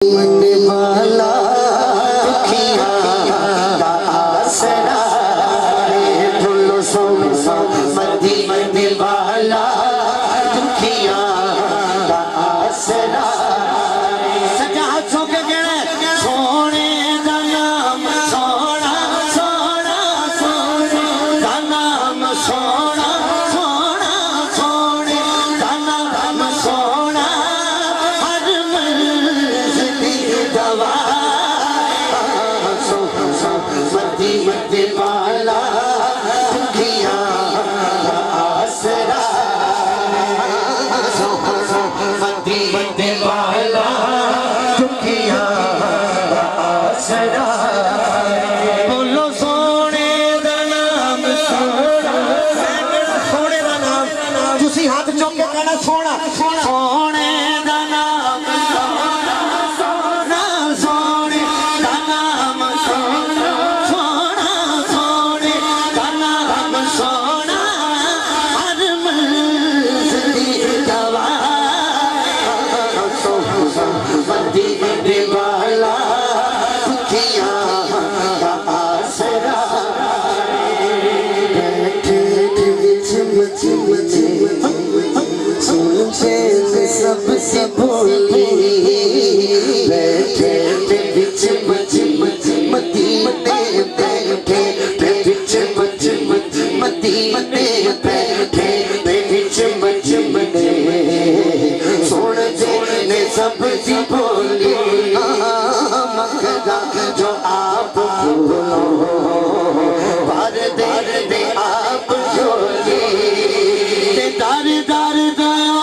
मन वाला दुखिया का आसरा फुल सो मदी मन वाला दुखिया का आसरा सजा सो के गणे सोने दा नाम सोना सोना सोने दा नाम सोना सोना सोने दा नाम सोना मदी मदी वाला दुखिया आसरा मदी मदी वाला दुखिया आसरा बोलो सोने दा नाम सोना सोने दा नाम तुसी हाथ चुक के कहना सोना सोने दा नाम वाला दुखिया का आसरा बैठे सुन सबसे बोली बैठे बिच मती मते बैठे बिच मती मते बैठे बिच मते सुन ने सबसे बोली जो आप बोलो पर दे आप जोगे दर दर दयो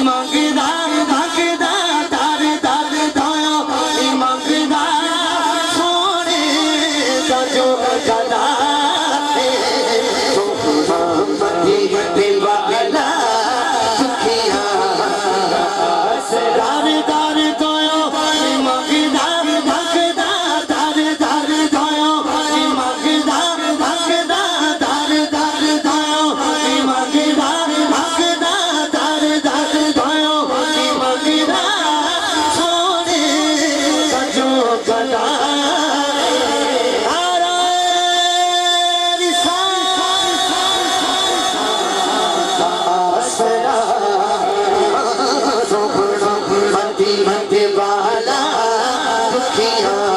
मंगदा मंगदा दर दर दयो मंगदा सोने का जो गदा मदी वाला दुखिया दर दर दयो मंगदा मदी वाला दुखिया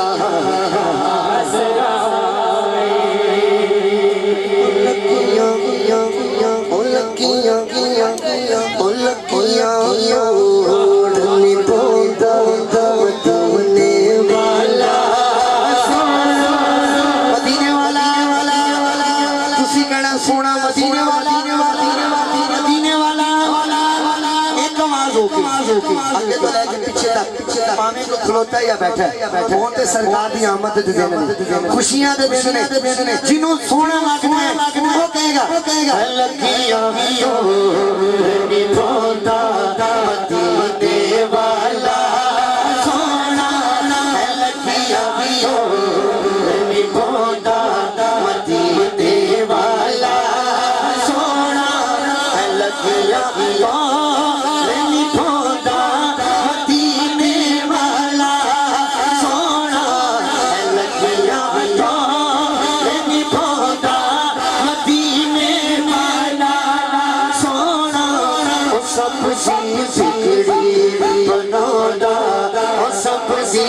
सोना मदीने वाला आगे तो लेके पीछे तक पावे को खलोता या बैठा फोन ते सरकार दी आमद दे देने खुशियां दे देने जिन्हों सोना लगना है वो कहेगा लगिया नी बोंदा मदीने वाला सोना लगिया नी बोंदा मदीने वाला सोना लगिया सबसे बिगड़ी बनोदा सबसे